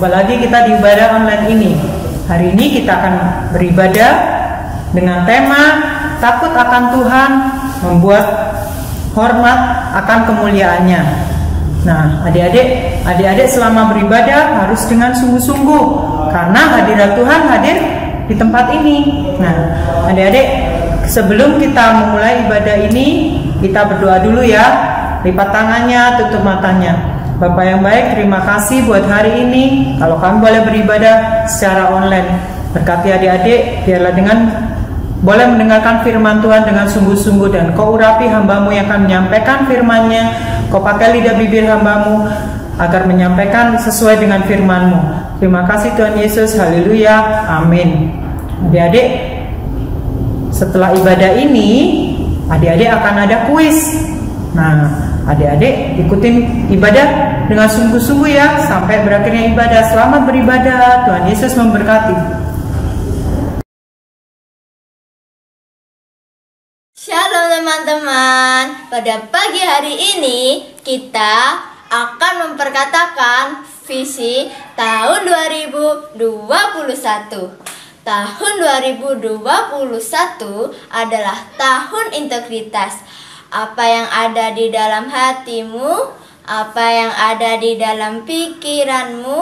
Apalagi kita di ibadah online ini. Hari ini kita akan beribadah dengan tema takut akan Tuhan, membuat hormat akan kemuliaannya. Nah, adik-adik selama beribadah harus dengan sungguh-sungguh, karena hadirat Tuhan hadir di tempat ini. Nah, adik-adik, sebelum kita memulai ibadah ini, kita berdoa dulu ya. Lipat tangannya, tutup matanya. Bapak yang baik, terima kasih buat hari ini. Kalau kami boleh beribadah secara online, berkati adik-adik, biarlah dengan boleh mendengarkan firman Tuhan dengan sungguh-sungguh, dan Kau urapi hamba-Mu yang akan menyampaikan firman-Nya. Kau pakai lidah bibir hamba-Mu agar menyampaikan sesuai dengan firman-Mu. Terima kasih Tuhan Yesus, haleluya, amin. Adik-adik, setelah ibadah ini, adik-adik akan ada kuis. Nah, adik-adik ikutin ibadah dengan sungguh-sungguh ya, sampai berakhirnya ibadah. Selamat beribadah, Tuhan Yesus memberkati. Shalom teman-teman, pada pagi hari ini kita akan memperkatakan visi tahun 2021. Tahun 2021 adalah tahun integritas. Apa yang ada di dalam hatimu, apa yang ada di dalam pikiranmu,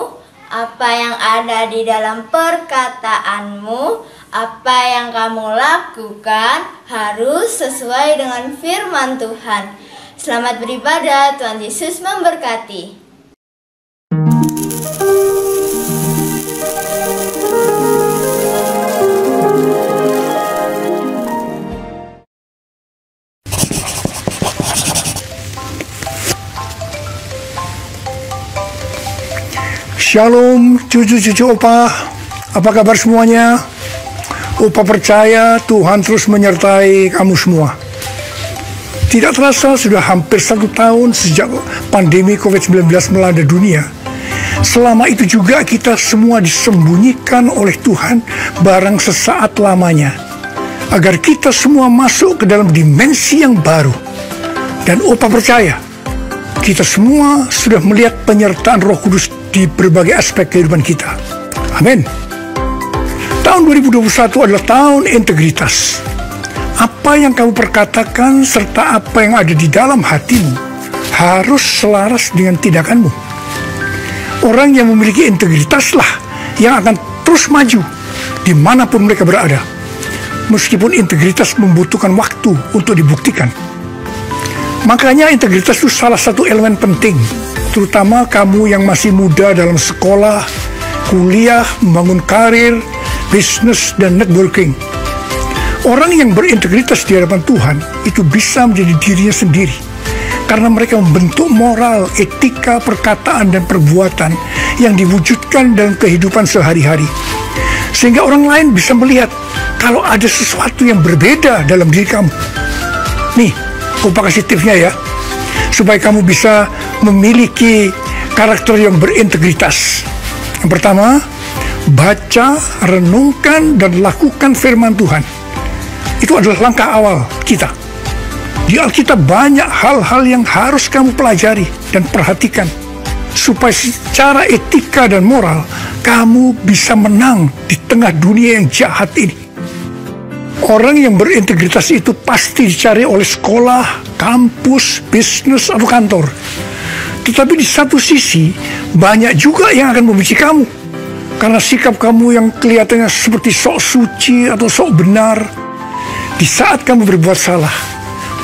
apa yang ada di dalam perkataanmu, apa yang kamu lakukan harus sesuai dengan firman Tuhan. Selamat beribadah, Tuhan Yesus memberkati. Shalom cucu-cucu Opa, apa kabar semuanya? Opa percaya Tuhan terus menyertai kamu semua. Tidak terasa sudah hampir 1 tahun sejak pandemi COVID-19 melanda dunia. Selama itu juga kita semua disembunyikan oleh Tuhan barang sesaat lamanya, agar kita semua masuk ke dalam dimensi yang baru. Dan Opa percaya kita semua sudah melihat penyertaan Roh Kudus di berbagai aspek kehidupan kita. Amin. Tahun 2021 adalah tahun integritas. Apa yang kamu perkatakan serta apa yang ada di dalam hatimu harus selaras dengan tindakanmu. Orang yang memiliki integritaslah yang akan terus maju dimanapun mereka berada, meskipun integritas membutuhkan waktu untuk dibuktikan. Makanya integritas itu salah satu elemen penting, terutama kamu yang masih muda dalam sekolah, kuliah, membangun karir, bisnis, dan networking. Orang yang berintegritas di hadapan Tuhan itu bisa menjadi dirinya sendiri, karena mereka membentuk moral, etika, perkataan, dan perbuatan yang diwujudkan dalam kehidupan sehari-hari. Sehingga orang lain bisa melihat kalau ada sesuatu yang berbeda dalam diri kamu. Nih, Opa kasih tipsnya ya, supaya kamu bisa memiliki karakter yang berintegritas. Yang pertama, baca, renungkan, dan lakukan firman Tuhan. Itu adalah langkah awal kita. Di Alkitab banyak hal-hal yang harus kamu pelajari dan perhatikan, supaya secara etika dan moral kamu bisa menang di tengah dunia yang jahat ini. Orang yang berintegritas itu pasti dicari oleh sekolah, kampus, bisnis, atau kantor. Tetapi di satu sisi, banyak juga yang akan membenci kamu, karena sikap kamu yang kelihatannya seperti sok suci atau sok benar. Di saat kamu berbuat salah,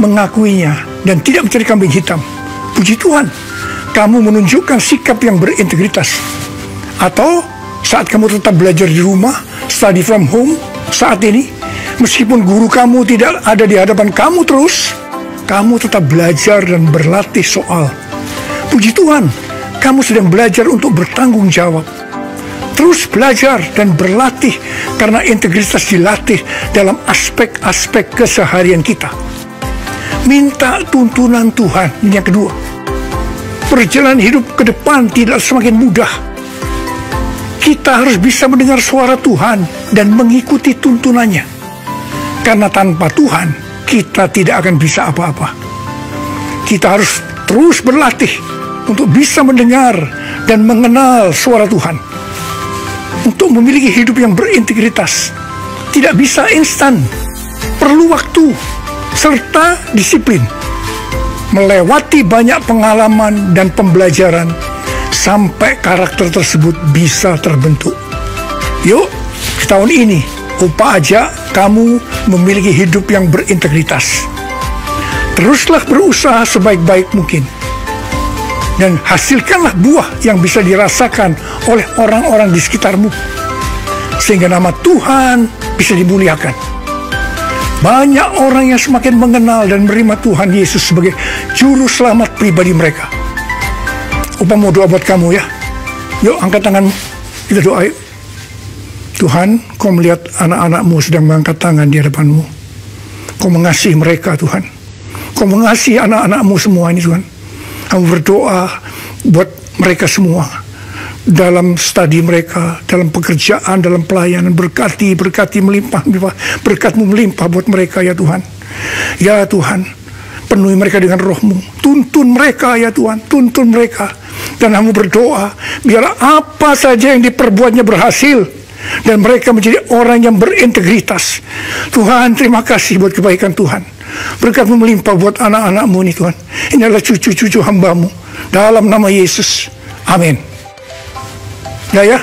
mengakuinya, dan tidak mencari kambing hitam, puji Tuhan, kamu menunjukkan sikap yang berintegritas. Atau saat kamu tetap belajar di rumah, study from home, saat ini, meskipun guru kamu tidak ada di hadapan kamu terus, kamu tetap belajar dan berlatih soal. Puji Tuhan, kamu sedang belajar untuk bertanggung jawab. Terus belajar dan berlatih, karena integritas dilatih dalam aspek-aspek keseharian kita. Minta tuntunan Tuhan. Ini yang kedua. Perjalanan hidup ke depan tidak semakin mudah. Kita harus bisa mendengar suara Tuhan dan mengikuti tuntunannya. Karena tanpa Tuhan, kita tidak akan bisa apa-apa. Kita harus terus berlatih untuk bisa mendengar dan mengenal suara Tuhan. Untuk memiliki hidup yang berintegritas tidak bisa instan, perlu waktu serta disiplin. Melewati banyak pengalaman dan pembelajaran sampai karakter tersebut bisa terbentuk. Yuk, tahun ini Opa ajak kamu memiliki hidup yang berintegritas. Teruslah berusaha sebaik-baik mungkin, dan hasilkanlah buah yang bisa dirasakan oleh orang-orang di sekitarmu, sehingga nama Tuhan bisa dimuliakan. Banyak orang yang semakin mengenal dan menerima Tuhan Yesus sebagai juru selamat pribadi mereka. Opa mau doa buat kamu ya. Yuk, angkat tanganmu, kita doa yuk. Tuhan, Kau melihat anak-anak-Mu sedang mengangkat tangan di hadapan-Mu. Kau mengasihi mereka, Tuhan. Kau mengasihi anak-anak-Mu semua ini, Tuhan. Kamu berdoa buat mereka semua, dalam studi mereka, dalam pekerjaan, dalam pelayanan. Berkati melimpah, berkat-Mu melimpah buat mereka ya Tuhan. Ya Tuhan, penuhi mereka dengan Roh-Mu. Tuntun mereka ya Tuhan, tuntun mereka. Dan kamu berdoa, biarlah apa saja yang diperbuatnya berhasil, dan mereka menjadi orang yang berintegritas. Tuhan, terima kasih buat kebaikan Tuhan. Berkat-Mu melimpah buat anak-anak-Mu ini Tuhan. Ini adalah cucu-cucu hamba-Mu, dalam nama Yesus, amin. Ya,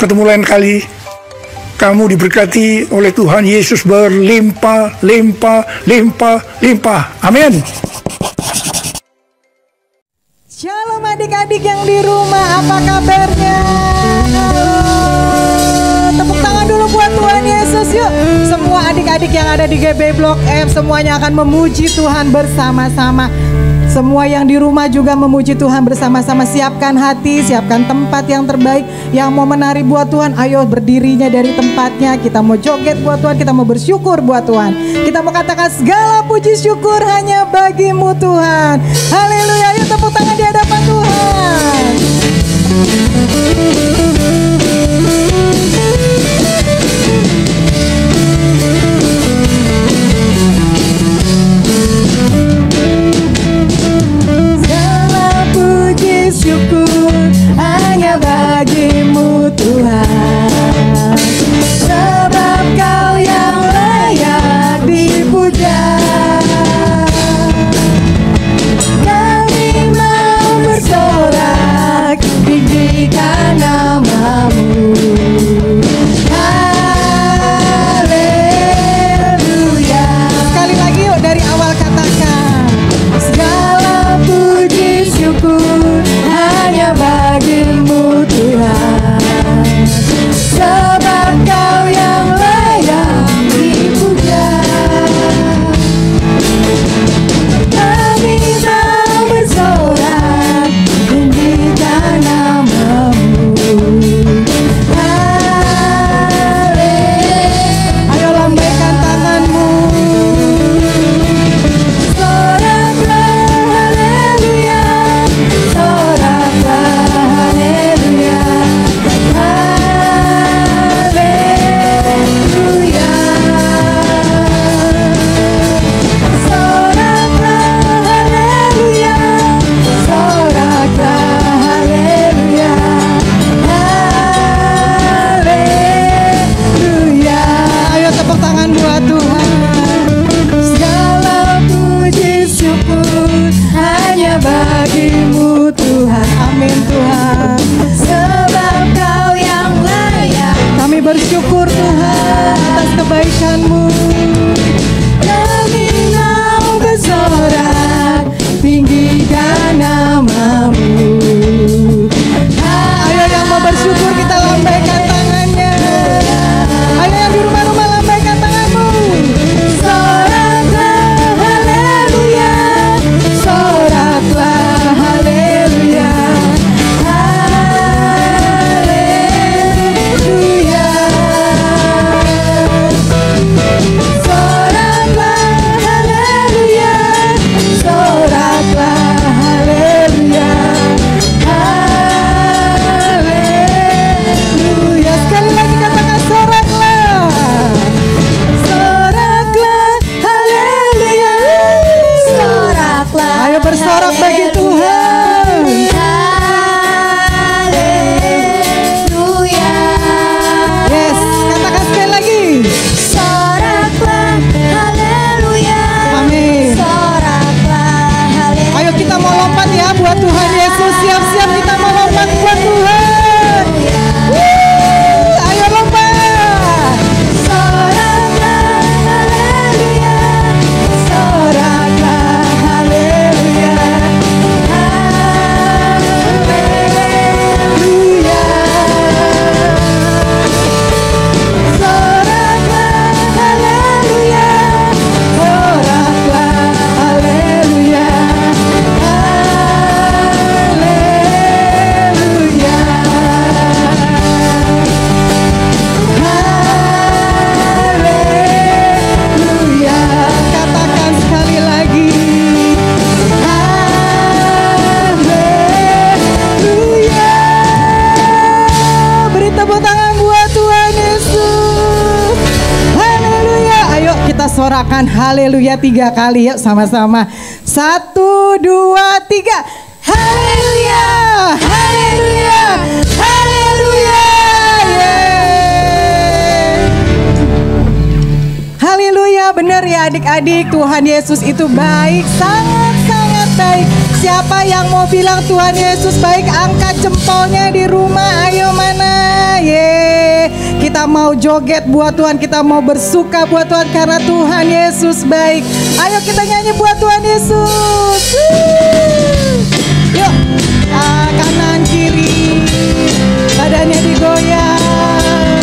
ketemu lain kali. Kamu diberkati oleh Tuhan Yesus berlimpah, limpah, limpah, limpah. Amin. Shalom adik-adik yang di rumah, apa kabarnya? Tepuk tangan dulu buat Tuhan Yesus yuk. Semua adik-adik yang ada di GB Blok M semuanya akan memuji Tuhan bersama-sama. Semua yang di rumah juga memuji Tuhan bersama-sama. Siapkan hati, siapkan tempat yang terbaik. Yang mau menari buat Tuhan, ayo berdirinya dari tempatnya. Kita mau joget buat Tuhan, kita mau bersyukur buat Tuhan. Kita mau katakan segala puji syukur hanya bagimu Tuhan. Haleluya, ayo tepuk tangan di hadapan Tuhan. Syukur hanya bagimu Tuhan, sebab Kau yang layak dipuja. Kami mau bersorak tinggikan nama sorakan haleluya 3 kali. Yuk sama-sama. 1, 2, 3. Haleluya, haleluya, haleluya. Haleluya, benar ya adik-adik, Tuhan Yesus itu baik, sangat-sangat baik. Siapa yang mau bilang Tuhan Yesus baik, angkat jempolnya di rumah. Ayo mana? Kita mau joget buat Tuhan, kita mau bersuka buat Tuhan karena Tuhan Yesus baik. Ayo kita nyanyi buat Tuhan Yesus. Yuk, kanan kiri, badannya digoyang.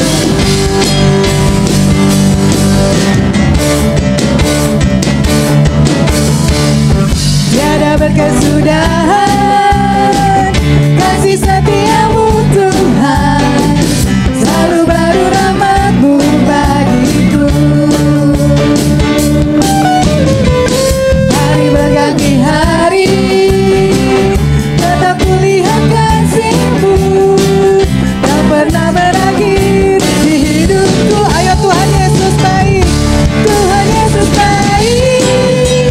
Tiada berkesudahan kasih setiamu Tuhan, selalu baru rahmat-Mu bagiku. Hari berganti hari, tetap kulihat kasih-Mu, tak pernah berakhir di hidupku. Ayo Tuhan Yesus baik, Tuhan Yesus baik,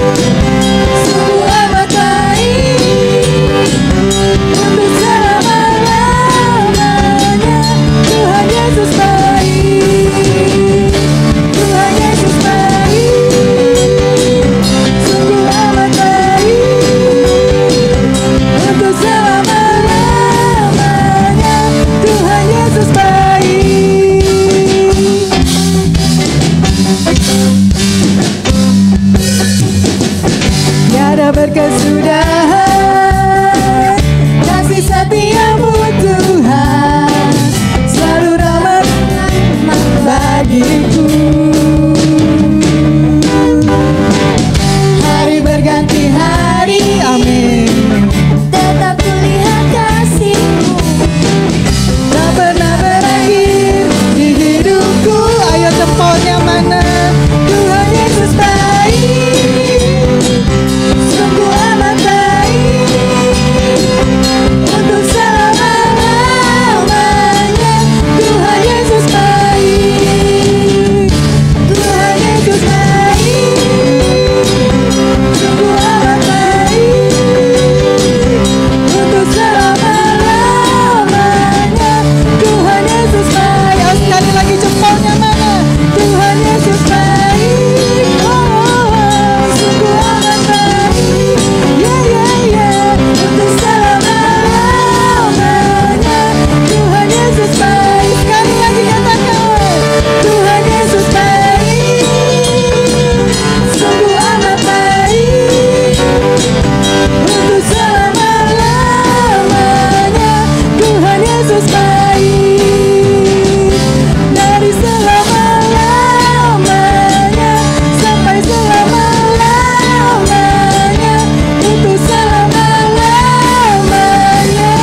sungguh amat baik, untuk selama-lamanya. Tuhan Yesus baik, Tuhan Yesus baik, sungguh amat baik, untuk selama-lamanya. Tuhan Yesus baik. Tiada berkesudahan kasih setiamu Tuhan, selalu rahmat bagiku. Hari berganti hari, amin, tetap kulihat kasih-Mu, tak pernah berakhir di hidupku. Ayo jempolnya mana? Tuhan Yesus baik, sungguh amat baik, untuk selama-lamanya. Tuhan Yesus baik, Tuhan Yesus baik, sungguh amat baik, untuk selama-lamanya. Tuhan Yesus baik. Oh, sekali lagi jempolnya mana? Tuhan Yesus baik, sungguh amat baik, untuk selama-lamanya. Tuhan Yesus baik. Sekali lagi katakan, Tuhan Yesus baik, sungguh amat baik, untuk selama-lamanya. Tuhan Yesus baik, dari selama-lamanya sampai selama-lamanya, untuk selama-lamanya.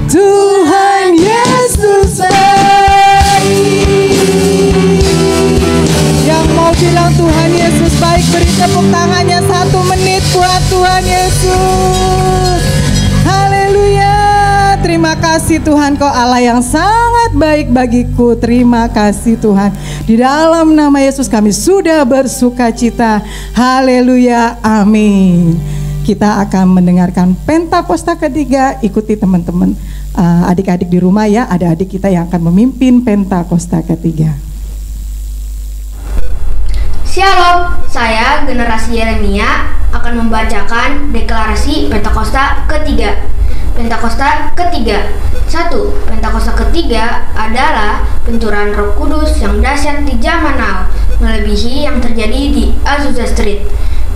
Tuhan Yesus baik. Yang mau bilang Tuhan Yesus baik, beri tepuk tangannya 1 menit buat Tuhan Yesus. Haleluya. Terima kasih Tuhan, Kau Allah yang sangat baik bagiku. Terima kasih Tuhan. Di dalam nama Yesus kami sudah bersuka cita. Haleluya. Amin. Kita akan mendengarkan Pentakosta ketiga. Ikuti teman-teman, adik-adik di rumah ya. Ada adik kita yang akan memimpin Pentakosta ketiga. Shalom, saya generasi Yeremia akan membacakan deklarasi Pentakosta ketiga. Pentakosta ketiga. 1. Pentakosta ketiga adalah pencurahan Roh Kudus yang dahsyat di zaman now, melebihi yang terjadi di Azusa Street.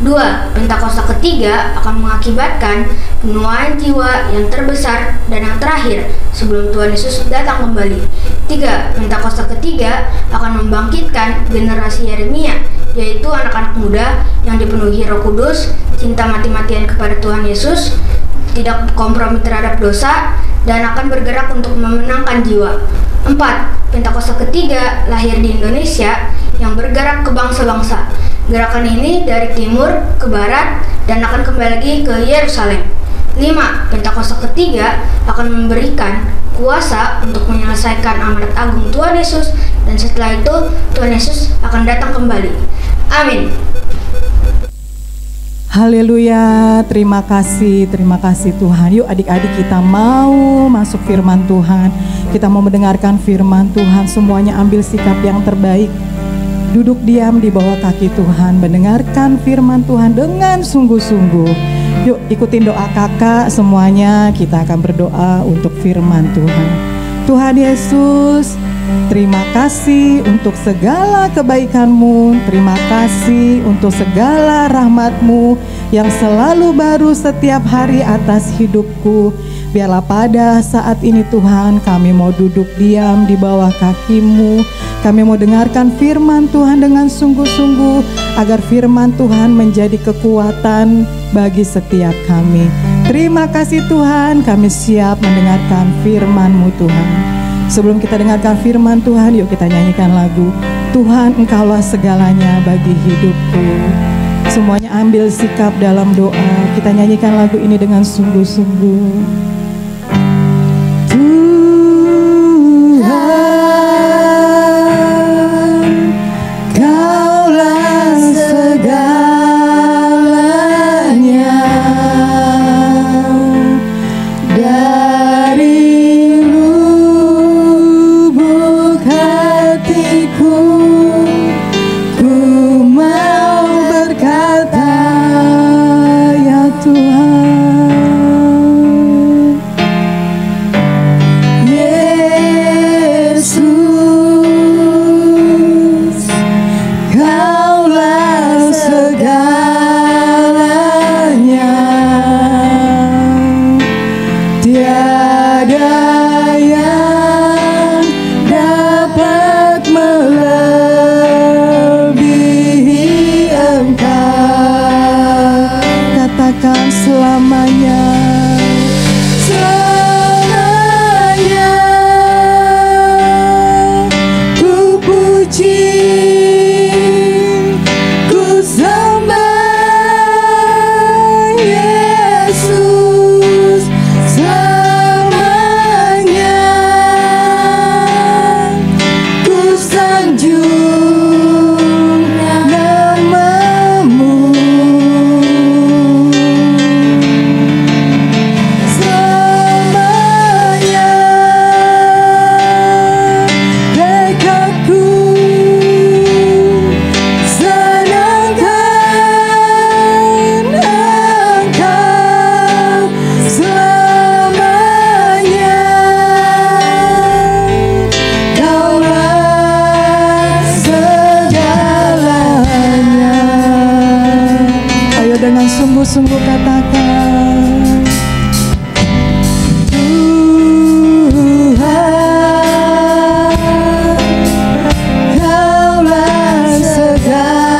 2. Pentakosta ketiga akan mengakibatkan penuaian jiwa yang terbesar dan yang terakhir sebelum Tuhan Yesus datang kembali. 3. Pentakosta ketiga akan membangkitkan generasi Yeremia, yaitu anak-anak muda yang dipenuhi Roh Kudus, cinta mati-matian kepada Tuhan Yesus, tidak kompromi terhadap dosa, dan akan bergerak untuk memenangkan jiwa. 4. Pentakosta ketiga lahir di Indonesia yang bergerak ke bangsa-bangsa. Gerakan ini dari timur ke barat dan akan kembali lagi ke Yerusalem. 5. Pentakosta ketiga akan memberikan kuasa untuk menyelesaikan amanat agung Tuhan Yesus, dan setelah itu Tuhan Yesus akan datang kembali. Amin. Haleluya, terima kasih Tuhan. Yuk adik-adik, kita mau masuk firman Tuhan. Kita mau mendengarkan firman Tuhan. Semuanya ambil sikap yang terbaik. Duduk diam di bawah kaki Tuhan, mendengarkan firman Tuhan dengan sungguh-sungguh. Yuk ikutin doa kakak semuanya. Kita akan berdoa untuk firman Tuhan. Tuhan Yesus, terima kasih untuk segala kebaikan-Mu. Terima kasih untuk segala rahmat-Mu yang selalu baru setiap hari atas hidupku. Biarlah pada saat ini Tuhan, kami mau duduk diam di bawah kaki-Mu. Kami mau dengarkan firman Tuhan dengan sungguh-sungguh, agar firman Tuhan menjadi kekuatan bagi setiap kami. Terima kasih Tuhan, kami siap mendengarkan firman-Mu Tuhan. Sebelum kita dengarkan firman Tuhan, yuk kita nyanyikan lagu Tuhan Engkaulah segalanya bagi hidupku. Semuanya ambil sikap dalam doa. Kita nyanyikan lagu ini dengan sungguh-sungguh. Tuhan, Kaulah segalanya. Dari lubuk hatiku, ku mau berkata, ya Tuhan, Yesus, Kaulah segalanya. Tiada yang dapat melebihi Engkau. Katakan selamanya, selamanya ku puji, ku sembah Yesus. Selamanya ku sanjung nama-Mu. Selamanya dekatku senangkan Engkau. Selamanya Kaulah segalanya. Ayo dengan sungguh-sungguh katakan, Tuhan, Kaulah segalanya.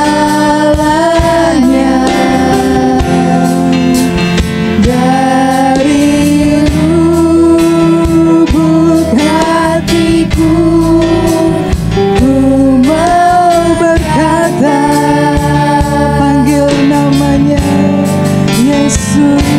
Dari lubuk hatiku, ku mau berkata, panggil namanya Yesus.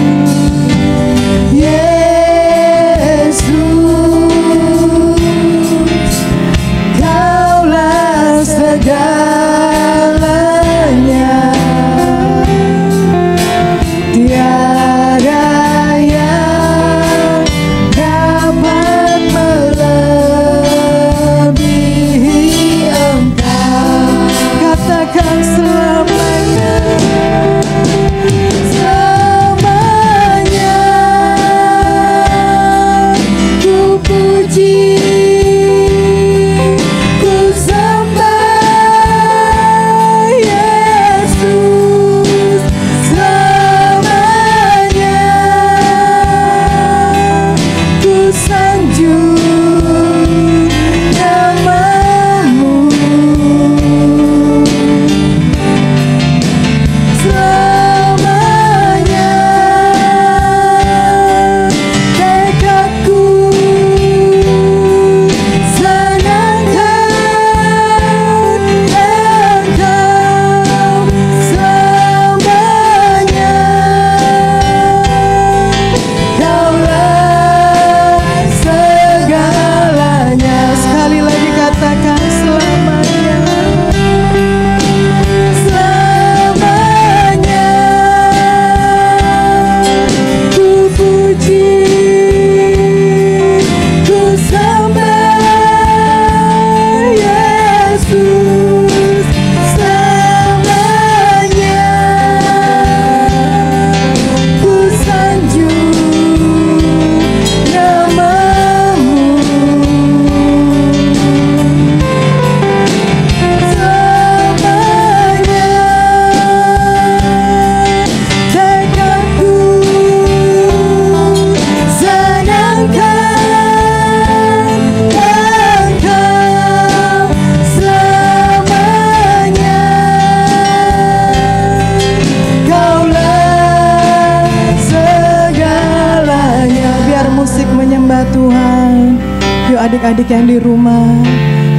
adik-adik yang di rumah,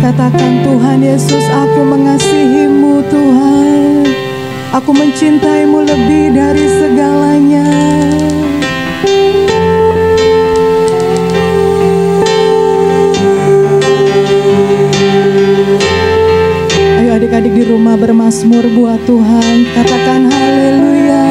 katakan, Tuhan Yesus, aku mengasihi-Mu Tuhan. Aku mencintai-Mu lebih dari segalanya. Ayo adik-adik di rumah bermazmur buat Tuhan, katakan haleluya.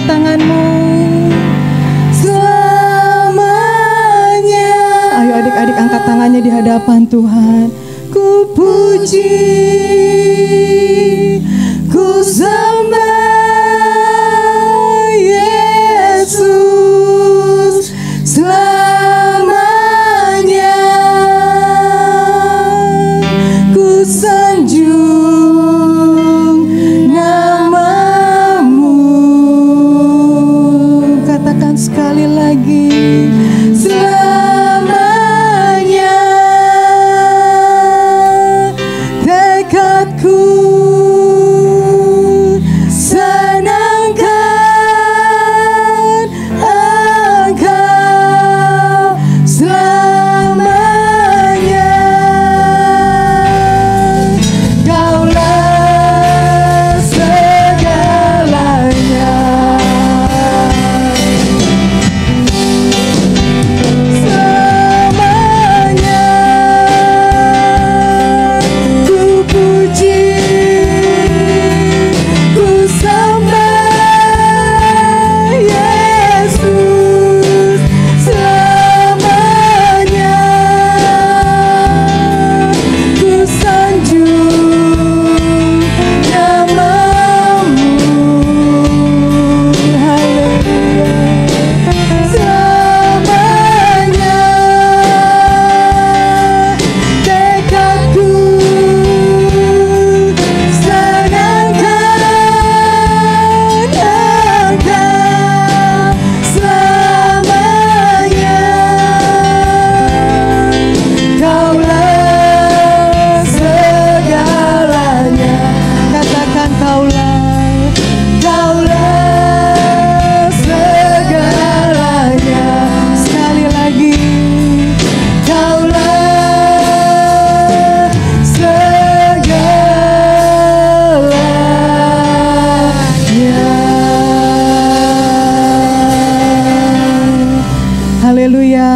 Tanganmu selamanya. Ayo adik-adik angkat tangannya di hadapan Tuhan. Ku puji, ku sembah Yesus selamanya. Ku sanjung sekali lagi, selamanya. Tekadku senangkan Engkau selamanya. Kaulah segalanya.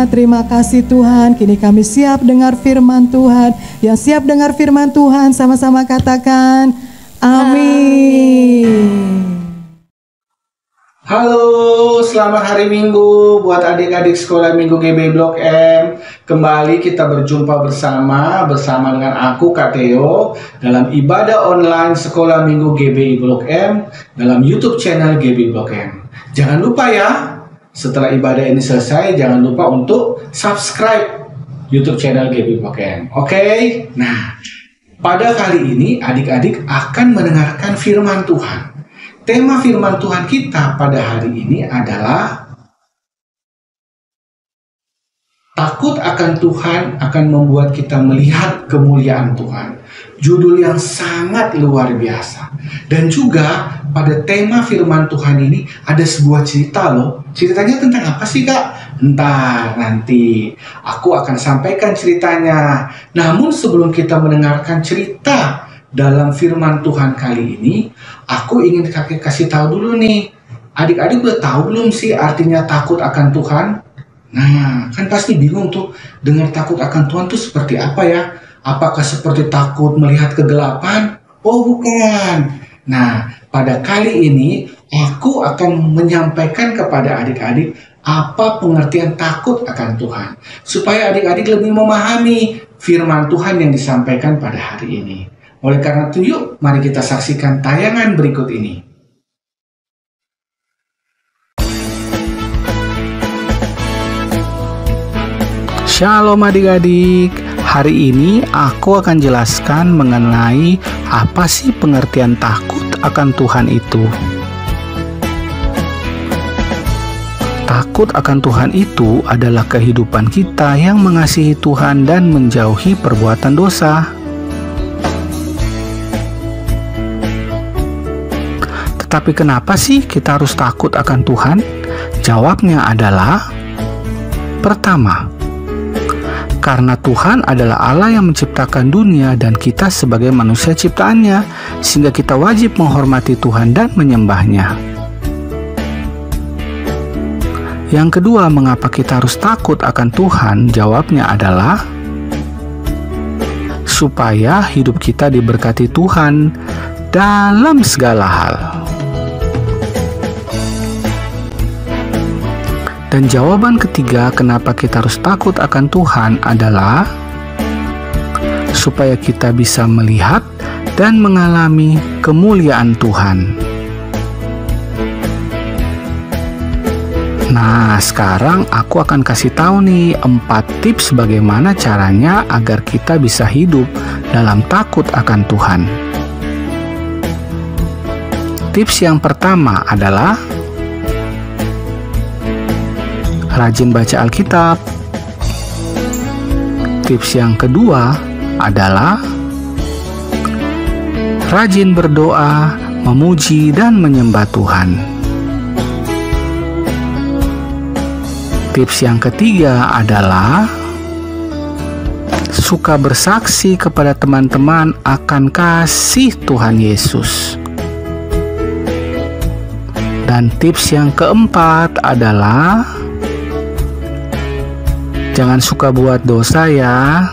Terima kasih Tuhan, kini kami siap dengar firman Tuhan. Yang siap dengar firman Tuhan sama-sama katakan amin. Halo, selamat hari Minggu buat adik-adik sekolah Minggu GB Blok M. Kembali kita berjumpa bersama dengan aku Kak Theo dalam ibadah online sekolah Minggu GB Blok M dalam YouTube channel GB Blok M. Jangan lupa ya, setelah ibadah ini selesai, jangan lupa untuk subscribe YouTube channel GB Blok M. Oke? Nah, pada kali ini adik-adik akan mendengarkan firman Tuhan. Tema firman Tuhan kita pada hari ini adalah takut akan Tuhan akan membuat kita melihat kemuliaan Tuhan. Judul yang sangat luar biasa. Dan juga pada tema firman Tuhan ini ada sebuah cerita loh. Ceritanya tentang apa sih Kak? Entar nanti aku akan sampaikan ceritanya. Namun sebelum kita mendengarkan cerita dalam firman Tuhan kali ini, aku ingin kasih tahu dulu nih. Adik-adik udah tahu belum sih artinya takut akan Tuhan? Nah, kan pasti bingung tuh dengar takut akan Tuhan tuh seperti apa ya? Apakah seperti takut melihat kegelapan? Oh bukan. Nah, pada kali ini aku akan menyampaikan kepada adik-adik apa pengertian takut akan Tuhan, supaya adik-adik lebih memahami firman Tuhan yang disampaikan pada hari ini. Oleh karena itu, yuk mari kita saksikan tayangan berikut ini. Shalom adik-adik. Hari ini aku akan jelaskan mengenai apa sih pengertian takut akan Tuhan itu. Takut akan Tuhan itu adalah kehidupan kita yang mengasihi Tuhan dan menjauhi perbuatan dosa. Tetapi kenapa sih kita harus takut akan Tuhan? Jawabnya adalah, pertama, karena Tuhan adalah Allah yang menciptakan dunia dan kita sebagai manusia ciptaannya, sehingga kita wajib menghormati Tuhan dan menyembahnya. Yang kedua, mengapa kita harus takut akan Tuhan? Jawabnya adalah, supaya hidup kita diberkati Tuhan dalam segala hal. Dan jawaban ketiga kenapa kita harus takut akan Tuhan adalah supaya kita bisa melihat dan mengalami kemuliaan Tuhan. Nah, sekarang aku akan kasih tahu nih 4 tips bagaimana caranya agar kita bisa hidup dalam takut akan Tuhan. Tips yang pertama adalah rajin baca Alkitab. Tips yang kedua adalah rajin berdoa, memuji, dan menyembah Tuhan. Tips yang ketiga adalah suka bersaksi kepada teman-teman akan kasih Tuhan Yesus. Dan tips yang keempat adalah jangan suka buat dosa ya.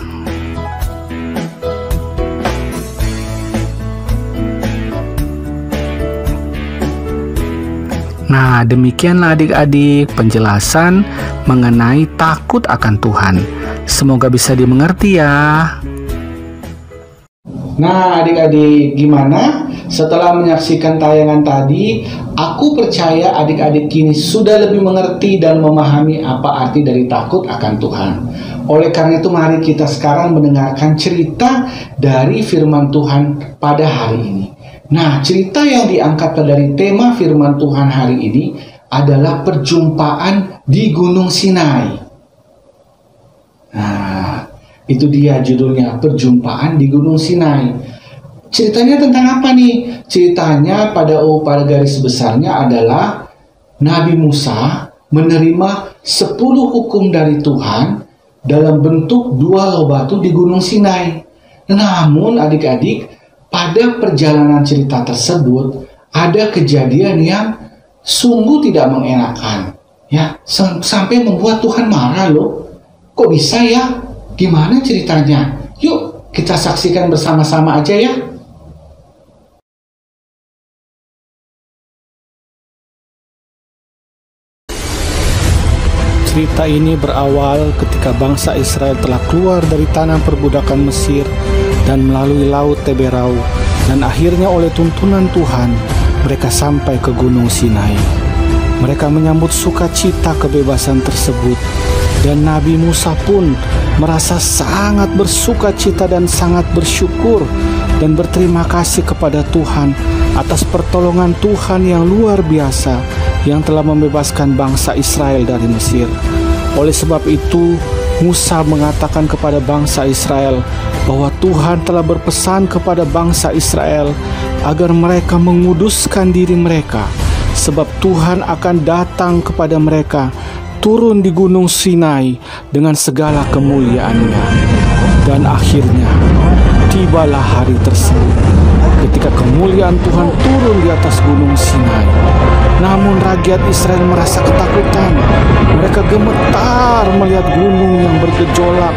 Nah, demikianlah adik-adik penjelasan mengenai takut akan Tuhan. Semoga bisa dimengerti ya. Nah, adik-adik, gimana? Setelah menyaksikan tayangan tadi, aku percaya adik-adik kini sudah lebih mengerti dan memahami apa arti dari takut akan Tuhan. Oleh karena itu, mari kita sekarang mendengarkan cerita dari firman Tuhan pada hari ini. Nah, cerita yang diangkat dari tema firman Tuhan hari ini adalah perjumpaan di Gunung Sinai. Nah, itu dia judulnya, perjumpaan di Gunung Sinai. Ceritanya tentang apa nih? Ceritanya pada garis besarnya adalah Nabi Musa menerima 10 hukum dari Tuhan dalam bentuk 2 loh batu di Gunung Sinai. Namun adik-adik, pada perjalanan cerita tersebut ada kejadian yang sungguh tidak mengenakan, ya, sampai membuat Tuhan marah loh. Kok bisa ya? Gimana ceritanya? Yuk kita saksikan bersama-sama aja ya. Cerita ini berawal ketika bangsa Israel telah keluar dari tanah perbudakan Mesir dan melalui laut Teberau, dan akhirnya oleh tuntunan Tuhan mereka sampai ke Gunung Sinai. Mereka menyambut sukacita kebebasan tersebut, dan Nabi Musa pun merasa sangat bersukacita dan sangat bersyukur dan berterima kasih kepada Tuhan atas pertolongan Tuhan yang luar biasa yang telah membebaskan bangsa Israel dari Mesir. Oleh sebab itu, Musa mengatakan kepada bangsa Israel bahwa Tuhan telah berpesan kepada bangsa Israel agar mereka menguduskan diri mereka, sebab Tuhan akan datang kepada mereka turun di Gunung Sinai dengan segala kemuliaannya. Dan akhirnya tibalah hari tersebut ketika kemuliaan Tuhan turun di atas Gunung Sinai. Namun rakyat Israel merasa ketakutan. Mereka gemetar melihat gunung yang bergejolak,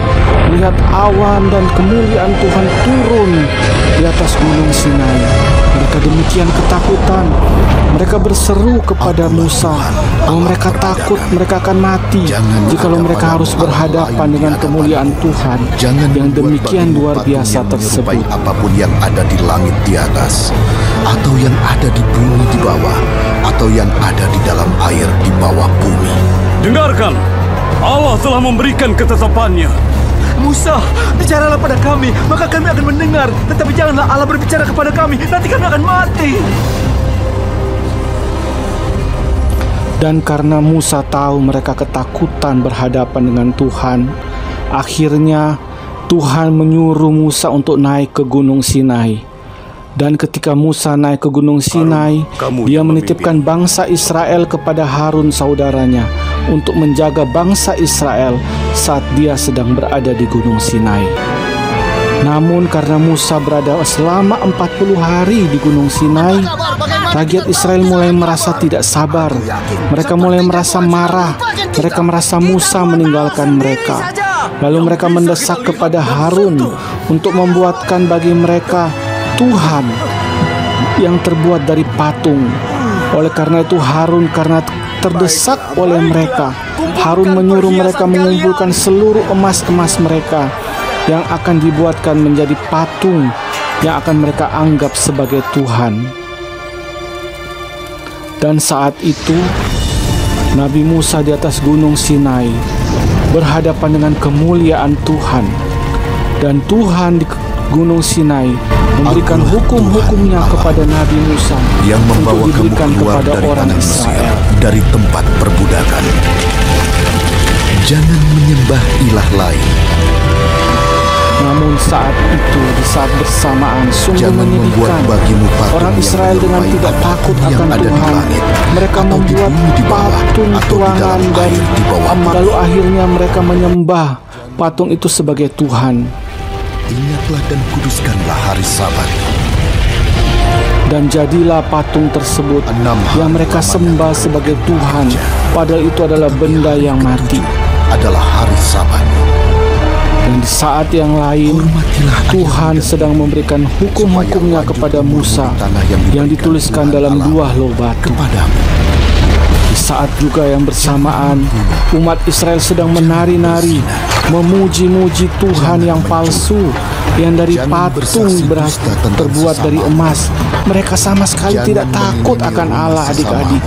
melihat awan dan kemuliaan Tuhan turun di atas Gunung Sinai. Mereka demikian ketakutan. Mereka berseru kepada Musa bahwa mereka takut mereka akan mati jikalau mereka harus berhadapan dengan kemuliaan Tuhan yang demikian luar biasa tersebut. Apapun yang ada di langit di atas, atau yang ada di bumi di bawah, atau yang ada di dalam air di bawah bumi. Dengarkan, Allah telah memberikan ketetapannya. Musa, bicaralah pada kami, maka kami akan mendengar. Tetapi janganlah Allah berbicara kepada kami, nanti kami akan mati. Dan karena Musa tahu mereka ketakutan berhadapan dengan Tuhan, akhirnya Tuhan menyuruh Musa untuk naik ke Gunung Sinai. Dan ketika Musa naik ke Gunung Sinai, dia menitipkan bangsa Israel kepada Harun saudaranya untuk menjaga bangsa Israel saat dia sedang berada di Gunung Sinai. Namun karena Musa berada selama 40 hari di Gunung Sinai, rakyat Israel mulai merasa tidak sabar. Mereka mulai merasa marah. Mereka merasa Musa meninggalkan mereka. Lalu mereka mendesak kepada Harun untuk membuatkan bagi mereka Tuhan yang terbuat dari patung. Oleh karena itu Harun, karena terdesak oleh mereka, Harun menyuruh mereka mengumpulkan seluruh emas-emas mereka yang akan dibuatkan menjadi patung yang akan mereka anggap sebagai Tuhan. Dan saat itu Nabi Musa di atas Gunung Sinai berhadapan dengan kemuliaan Tuhan. Dan Tuhan di Gunung Sinai memberikan hukum-hukumnya kepada Nabi Musa yang membawa untuk diberikan kepada dari orang Israel dari tempat perbudakan. Jangan menyembah ilah lain. Namun saat itu, di saat bersamaan, sungguh menyedihkan. Orang Israel dengan tidak takut akan Tuhan, mereka membuat patung tuangan dari emas. Lalu akhirnya mereka menyembah patung itu sebagai Tuhan. Ingatlah dan kuduskanlah hari Sabat. Dan jadilah patung tersebut yang mereka sembah sebagai Tuhan, padahal itu adalah benda yang mati. Adalah hari Sabat. Dan di saat yang lain, Tuhan sedang memberikan hukum-hukumnya kepada Musa yang dituliskan dalam 2 loh batu. Di saat juga yang bersamaan, umat Israel sedang menari-nari, memuji-muji Tuhan yang palsu, yang dari patung terbuat dari emas. Mereka sama sekali tidak takut akan Allah, adik-adik.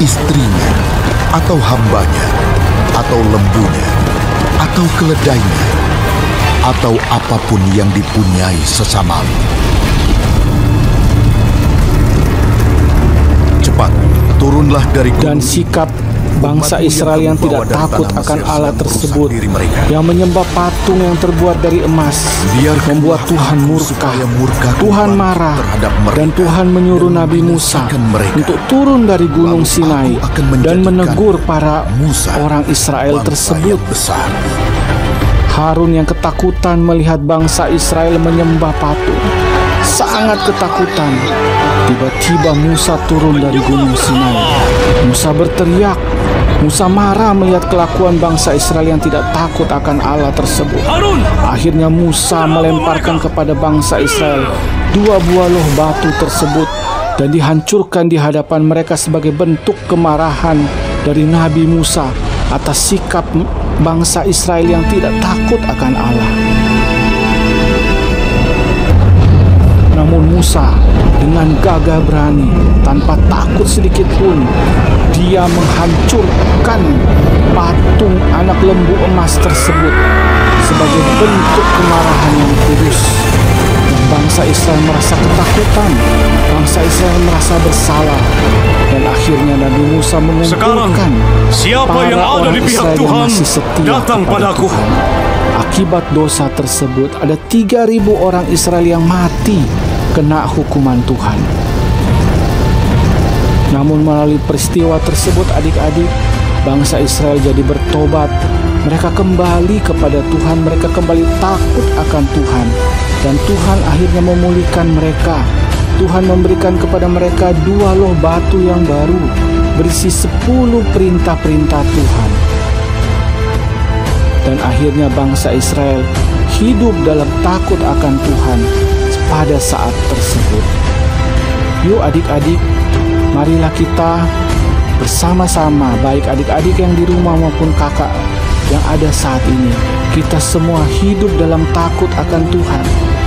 Istrinya, atau hambanya, atau lembunya, atau keledainya, atau apapun yang dipunyai sesamamu. Cepat, turunlah dari gunung. Dan sikap bangsa Israel yang tidak takut akan Allah tersebut, yang menyembah patung yang terbuat dari emas, membuat Tuhan murka. Tuhan marah, dan Tuhan menyuruh Nabi Musa untuk turun dari Gunung Sinai dan menegur para orang Israel tersebut. Harun yang ketakutan melihat bangsa Israel menyembah patung, sangat ketakutan. Tiba-tiba Musa turun dari Gunung Sinai. Musa berteriak. Musa marah melihat kelakuan bangsa Israel yang tidak takut akan Allah tersebut. Akhirnya Musa melemparkan kepada bangsa Israel 2 buah loh batu tersebut dan dihancurkan di hadapan mereka sebagai bentuk kemarahan dari Nabi Musa atas sikap bangsa Israel yang tidak takut akan Allah. Namun Musa dengan gagah berani, tanpa takut sedikit pun, dia menghancurkan patung anak lembu emas tersebut sebagai bentuk kemarahan yang kudus. Bangsa Israel merasa ketakutan, bangsa Israel merasa bersalah, dan akhirnya Nabi Musa mengumpulkan siapa yang ada di pihak Tuhan datang padaku. Akibat dosa tersebut ada 3.000 orang Israel yang mati kena hukuman Tuhan. Namun melalui peristiwa tersebut, adik-adik, bangsa Israel jadi bertobat. Mereka kembali kepada Tuhan, mereka kembali takut akan Tuhan, dan Tuhan akhirnya memulihkan mereka. Tuhan memberikan kepada mereka 2 loh batu yang baru berisi 10 perintah-perintah Tuhan. Dan akhirnya bangsa Israel hidup dalam takut akan Tuhan pada saat tersebut. Yuk adik-adik, marilah kita bersama-sama, baik adik-adik yang di rumah maupun kakak yang ada saat ini, kita semua hidup dalam takut akan Tuhan,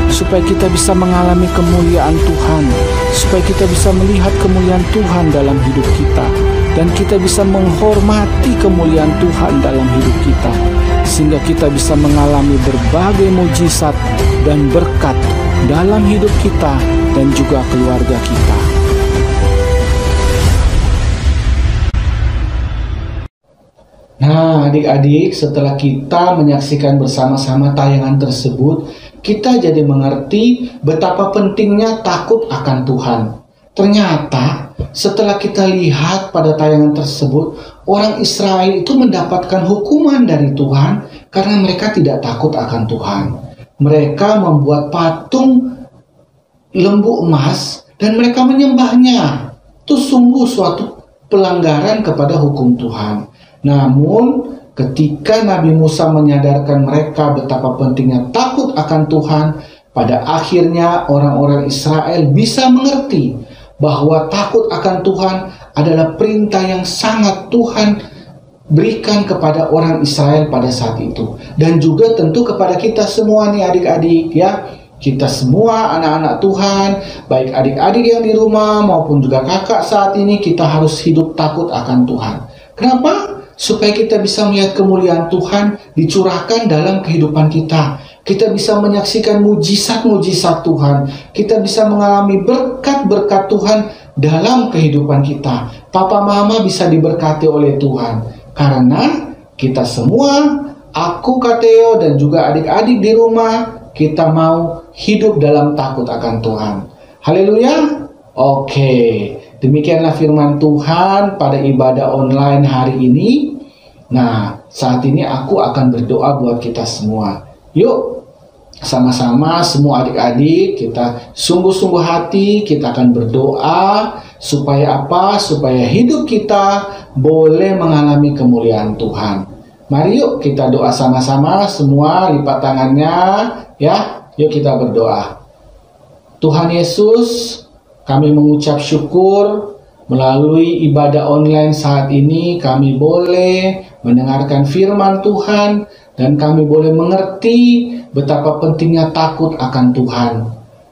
supaya kita bisa mengalami kemuliaan Tuhan, supaya kita bisa melihat kemuliaan Tuhan dalam hidup kita, dan kita bisa menghormati kemuliaan Tuhan dalam hidup kita, sehingga kita bisa mengalami berbagai mujizat dan berkat dalam hidup kita dan juga keluarga kita. Nah, adik-adik, setelah kita menyaksikan bersama-sama tayangan tersebut, kita jadi mengerti betapa pentingnya takut akan Tuhan. Ternyata, setelah kita lihat pada tayangan tersebut, orang Israel itu mendapatkan hukuman dari Tuhan karena mereka tidak takut akan Tuhan. Mereka membuat patung lembu emas dan mereka menyembahnya. Itu sungguh suatu pelanggaran kepada hukum Tuhan. Namun, ketika Nabi Musa menyadarkan mereka betapa pentingnya takut akan Tuhan, pada akhirnya orang-orang Israel bisa mengerti bahwa takut akan Tuhan adalah perintah yang sangat Tuhan berikan kepada orang Israel pada saat itu. Dan juga tentu kepada kita semua nih adik-adik ya. Kita semua anak-anak Tuhan, baik adik-adik yang di rumah maupun juga kakak saat ini, kita harus hidup takut akan Tuhan. Kenapa? Supaya kita bisa melihat kemuliaan Tuhan dicurahkan dalam kehidupan kita. Kita bisa menyaksikan mujizat-mujizat Tuhan. Kita bisa mengalami berkat-berkat Tuhan dalam kehidupan kita. Papa mama bisa diberkati oleh Tuhan. Karena kita semua, aku Kateo dan juga adik-adik di rumah, kita mau hidup dalam takut akan Tuhan. Haleluya. Oke. Demikianlah firman Tuhan pada ibadah online hari ini. Nah, saat ini aku akan berdoa buat kita semua. Yuk, sama-sama semua adik-adik kita sungguh-sungguh hati kita akan berdoa supaya apa? Supaya hidup kita boleh mengalami kemuliaan Tuhan. Mari yuk kita doa sama-sama, semua lipat tangannya ya. Yuk kita berdoa. Tuhan Yesus, kami mengucap syukur melalui ibadah online saat ini kami boleh mendengarkan firman Tuhan dan kami boleh mengerti betapa pentingnya takut akan Tuhan.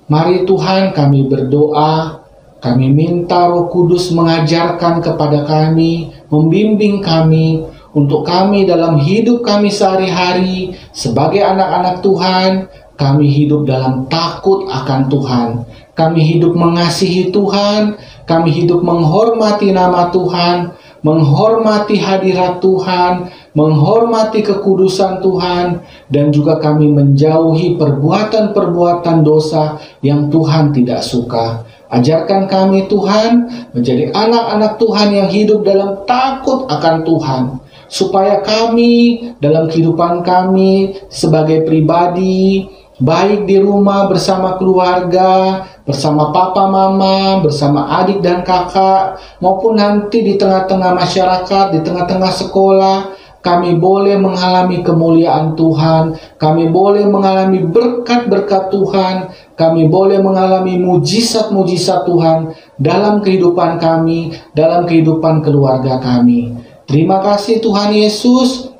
Mari Tuhan kami berdoa, kami minta Roh Kudus mengajarkan kepada kami, membimbing kami untuk kami dalam hidup kami sehari-hari sebagai anak-anak Tuhan. Kami hidup dalam takut akan Tuhan. Kami hidup mengasihi Tuhan. Kami hidup menghormati nama Tuhan, menghormati hadirat Tuhan, menghormati kekudusan Tuhan, dan juga kami menjauhi perbuatan-perbuatan dosa yang Tuhan tidak suka. Ajarkan kami Tuhan menjadi anak-anak Tuhan yang hidup dalam takut akan Tuhan, supaya kami dalam kehidupan kami sebagai pribadi, baik di rumah bersama keluarga, bersama papa mama, bersama adik dan kakak, maupun nanti di tengah-tengah masyarakat, di tengah-tengah sekolah, kami boleh mengalami kemuliaan Tuhan, kami boleh mengalami berkat-berkat Tuhan, kami boleh mengalami mujizat-mujizat Tuhan dalam kehidupan kami, dalam kehidupan keluarga kami. Terima kasih Tuhan Yesus.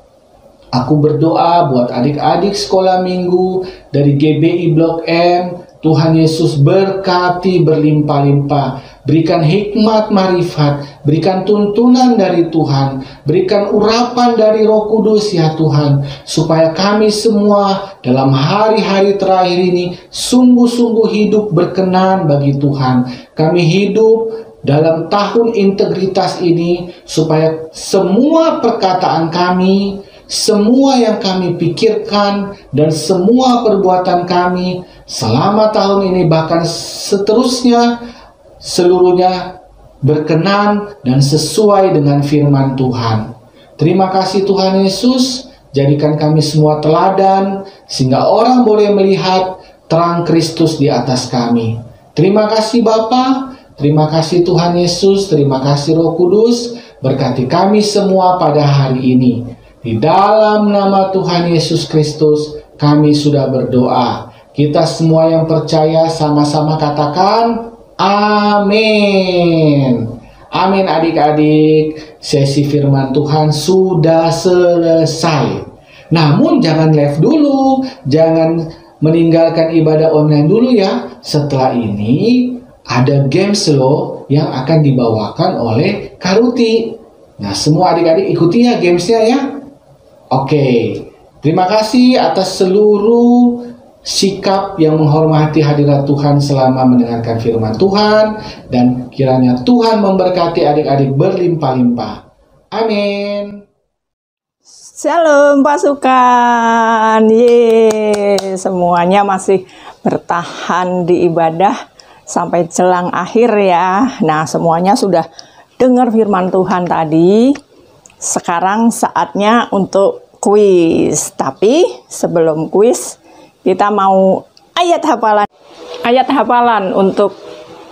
Aku berdoa buat adik-adik sekolah minggu dari GBI Blok M. Tuhan Yesus berkati berlimpah-limpah. Berikan hikmat marifat. Berikan tuntunan dari Tuhan. Berikan urapan dari Roh Kudus ya Tuhan. Supaya kami semua dalam hari-hari terakhir ini sungguh-sungguh hidup berkenan bagi Tuhan. Kami hidup dalam tahun integritas ini supaya semua perkataan kami, semua yang kami pikirkan, dan semua perbuatan kami selama tahun ini bahkan seterusnya seluruhnya berkenan dan sesuai dengan firman Tuhan. Terima kasih Tuhan Yesus, jadikan kami semua teladan sehingga orang boleh melihat terang Kristus di atas kami. Terima kasih Bapa, terima kasih Tuhan Yesus, terima kasih Roh Kudus, berkati kami semua pada hari ini. Di dalam nama Tuhan Yesus Kristus kami sudah berdoa. Kita semua yang percaya sama-sama katakan amin. Amin adik-adik. Sesi firman Tuhan sudah selesai. Namun jangan live dulu, jangan meninggalkan ibadah online dulu ya. Setelah ini ada games loh yang akan dibawakan oleh Karuti. Nah, semua adik-adik ikuti ya gamesnya ya. Oke, terima kasih atas seluruh sikap yang menghormati hadirat Tuhan selama mendengarkan firman Tuhan. Dan kiranya Tuhan memberkati adik-adik berlimpah-limpah. Amin. Shalom pasukan. Semuanya masih bertahan di ibadah sampai jelang akhir ya. Nah, semuanya sudah dengar firman Tuhan tadi. Sekarang saatnya untuk kuis. Tapi sebelum kuis, kita mau ayat hafalan. Ayat hafalan untuk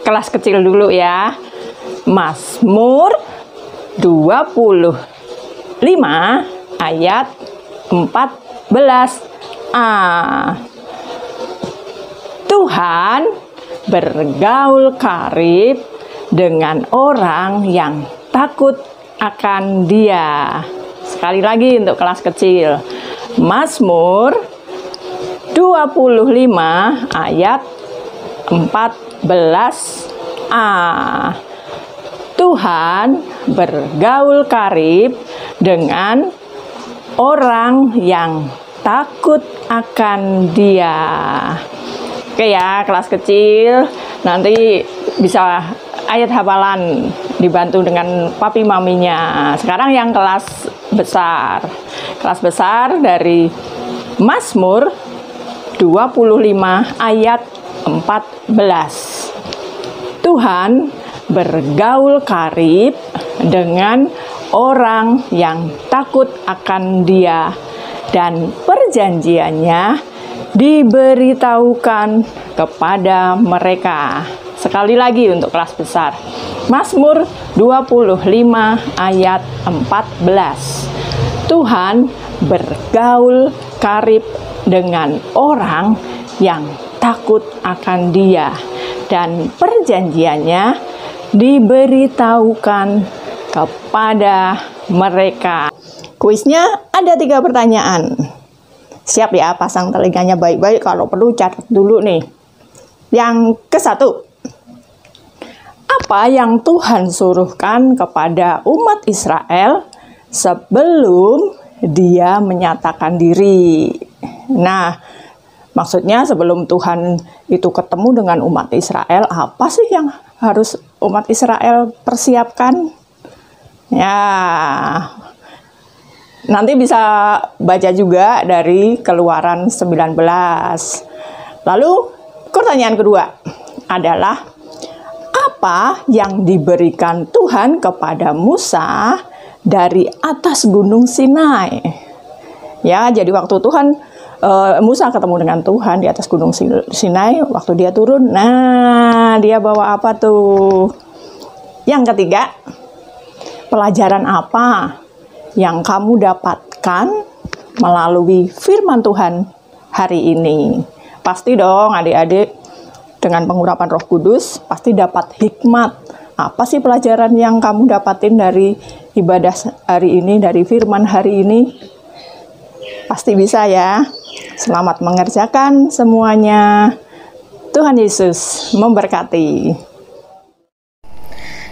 kelas kecil dulu ya. Mazmur 25 ayat 14a. Tuhan bergaul karib dengan orang yang takut akan Dia. Sekali lagi untuk kelas kecil. Mazmur 25 ayat 14a. Tuhan bergaul karib dengan orang yang takut akan Dia. Oke ya, kelas kecil nanti bisa ayat hafalan dibantu dengan papi maminya. Sekarang yang kelas besar. Kelas besar dari Mazmur 25 ayat 14. Tuhan bergaul karib dengan orang yang takut akan Dia, dan perjanjiannya diberitahukan kepada mereka. Sekali lagi untuk kelas besar. Mazmur 25 ayat 14. Tuhan bergaul karib dengan orang yang takut akan Dia, dan perjanjiannya diberitahukan kepada mereka. Kuisnya ada 3 pertanyaan. Siap ya, pasang telinganya baik-baik, kalau perlu catat dulu nih. Yang ke-1, apa yang Tuhan suruhkan kepada umat Israel sebelum Dia menyatakan diri? Nah, maksudnya sebelum Tuhan itu ketemu dengan umat Israel, apa sih yang harus umat Israel persiapkan? Ya, nanti bisa baca juga dari Keluaran 19. Lalu pertanyaan kedua adalah, apa yang diberikan Tuhan kepada Musa dari atas gunung Sinai? Ya, jadi waktu Musa ketemu dengan Tuhan di atas gunung Sinai, waktu dia turun, nah dia bawa apa tuh? Yang ketiga, pelajaran apa yang kamu dapatkan melalui firman Tuhan hari ini? Pasti dong adik-adik, dengan pengurapan Roh Kudus pasti dapat hikmat. Apa sih pelajaran yang kamu dapatin dari ibadah hari ini, dari firman hari ini? Pasti bisa ya. Selamat mengerjakan semuanya. Tuhan Yesus memberkati.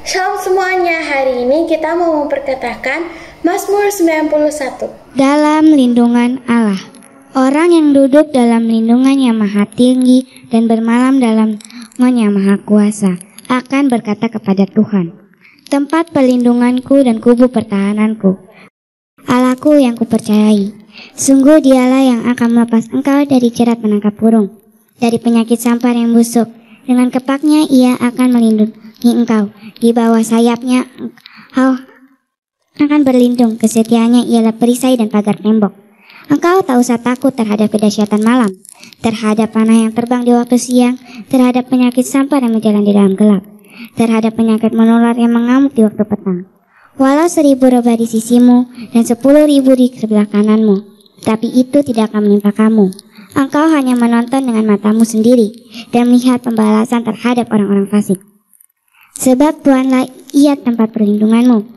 Shalom semuanya, hari ini kita mau memperkatakan Mazmur 91. Dalam lindungan Allah. Orang yang duduk dalam lindungan yang maha tinggi dan bermalam dalam lindungan yang maha kuasa akan berkata kepada Tuhan, tempat perlindunganku dan kubu pertahananku, Allahku yang kupercayai. Sungguh Dialah yang akan melepas engkau dari jerat penangkap burung, dari penyakit sampar yang busuk. Dengan kepaknya Ia akan melindungi engkau, di bawah sayapnya engkau akan berlindung. Kesetiaannya ialah perisai dan pagar tembok. Engkau tak usah takut terhadap kedahsyatan malam, terhadap panah yang terbang di waktu siang, terhadap penyakit sampar yang berjalan di dalam gelap, terhadap penyakit menular yang mengamuk di waktu petang. Walau 1000 rebah di sisimu dan 10.000 di sebelah kananmu, tapi itu tidak akan menimpa kamu. Engkau hanya menonton dengan matamu sendiri dan melihat pembalasan terhadap orang-orang fasik. Sebab Tuhanlah Ia tempat perlindunganmu,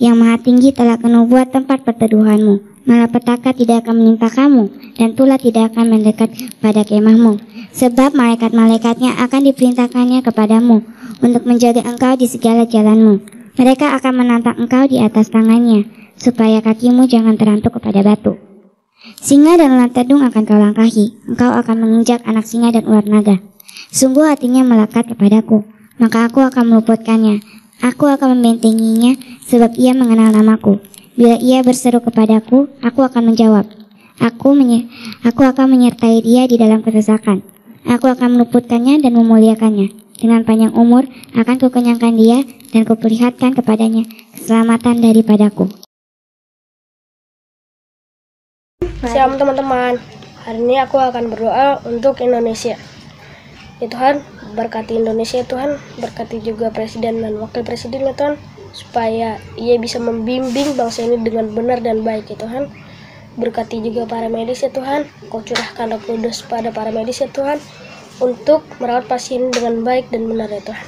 yang maha tinggi telah kenubuat tempat perteduhanmu. Malapetaka tidak akan menimpa kamu, dan tulah tidak akan mendekat pada kemahmu. Sebab malaikat-malaikatnya akan diperintahkannya kepadamu, untuk menjaga engkau di segala jalanmu. Mereka akan menantang engkau di atas tangannya, supaya kakimu jangan terantuk kepada batu. Singa dan ular tedung akan kau langkahi, engkau akan menginjak anak singa dan ular naga. Sungguh hatinya melekat kepadaku, maka aku akan meluputkannya. Aku akan membentenginya, sebab ia mengenal namaku. Bila ia berseru kepadaku, aku akan menjawab. Aku akan menyertai dia di dalam kesesakan. Aku akan meluputkannya dan memuliakannya. Dengan panjang umur akan kukenyangkan dia dan kuperlihatkan kepadanya keselamatan daripadaku. Shalom teman-teman, hari ini aku akan berdoa untuk Indonesia. Ya Tuhan, berkati Indonesia Tuhan, berkati juga presiden dan wakil presiden ya Tuhan, supaya ia bisa membimbing bangsa ini dengan benar dan baik ya Tuhan. Berkati juga para medis ya Tuhan, Kau curahkan Roh Kudus pada para medis ya Tuhan, untuk merawat pasien dengan baik dan benar ya Tuhan.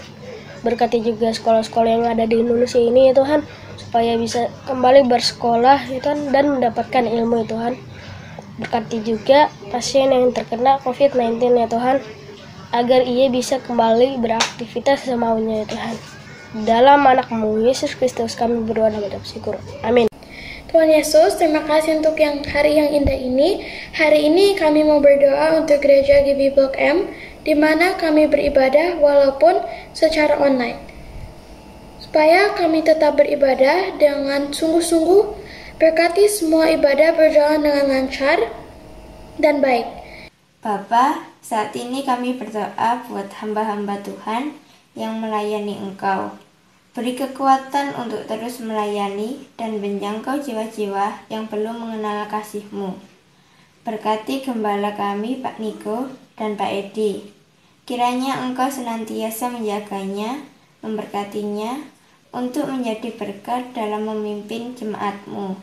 Berkati juga sekolah-sekolah yang ada di Indonesia ini ya Tuhan, supaya bisa kembali bersekolah ya Tuhan, dan mendapatkan ilmu ya Tuhan. Berkati juga pasien yang terkena COVID-19 ya Tuhan, agar ia bisa kembali beraktivitas semaunya ya Tuhan. Dalam anak-Mu Yesus Kristus kami berdoa dan mengucap syukur. Amin. Tuhan Yesus, terima kasih untuk hari yang indah ini. Hari ini kami mau berdoa untuk gereja GB Blok M, di mana kami beribadah walaupun secara online. Supaya kami tetap beribadah dengan sungguh-sungguh, berkati semua ibadah berjalan dengan lancar dan baik. Bapa, saat ini kami berdoa buat hamba-hamba Tuhan yang melayani Engkau. Beri kekuatan untuk terus melayani dan menjangkau jiwa-jiwa yang belum mengenal kasih-Mu. Berkati gembala kami Pak Niko dan Pak Edi. Kiranya Engkau senantiasa menjaganya, memberkatinya, untuk menjadi berkat dalam memimpin jemaat-Mu.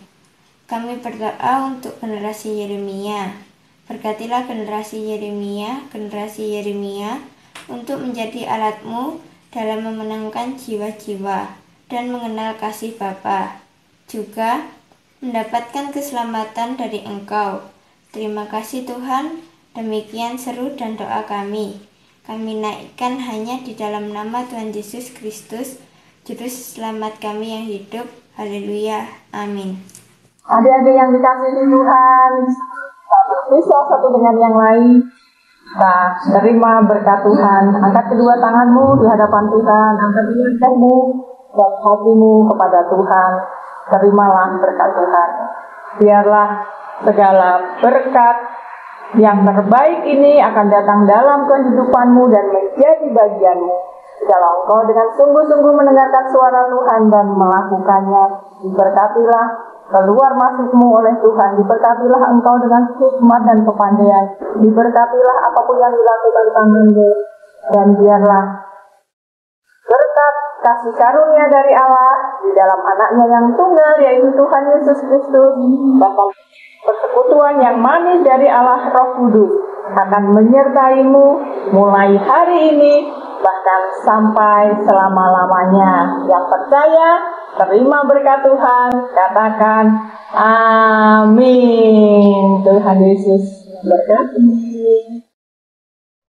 Kami berdoa untuk generasi Yeremia. Berkatilah generasi Yeremia untuk menjadi alat-Mu dalam memenangkan jiwa-jiwa dan mengenal kasih Bapa, juga mendapatkan keselamatan dari Engkau. Terima kasih Tuhan, demikian seru dan doa kami. Kami naikkan hanya di dalam nama Tuhan Yesus Kristus, Juru Selamat kami yang hidup. Haleluya. Amin. Adik-adik yang dikasihi Tuhan, berpisah satu dengan yang lain. Nah, terima berkat Tuhan. Angkat kedua tanganmu di hadapan Tuhan, angkat lidahmu dan hatimu kepada Tuhan. Terimalah berkat Tuhan. Biarlah segala berkat yang terbaik ini akan datang dalam kehidupanmu dan menjadi bagianmu. Kalau engkau dengan sungguh-sungguh mendengarkan suara Tuhan dan melakukannya, diberkatilah keluar masukmu oleh Tuhan, diberkatilah engkau dengan hikmat dan kepandaian, diberkatilah apapun yang dilakukan tanganmu, dan biarlah berkat kasih karunia dari Allah di dalam anaknya yang tunggal, yaitu Tuhan Yesus Kristus, bahkan persekutuan yang manis dari Allah Roh Kudus akan menyertaimu mulai hari ini, bahkan sampai selama-lamanya. Yang percaya, terima berkat Tuhan, katakan amin. Tuhan Yesus berkati.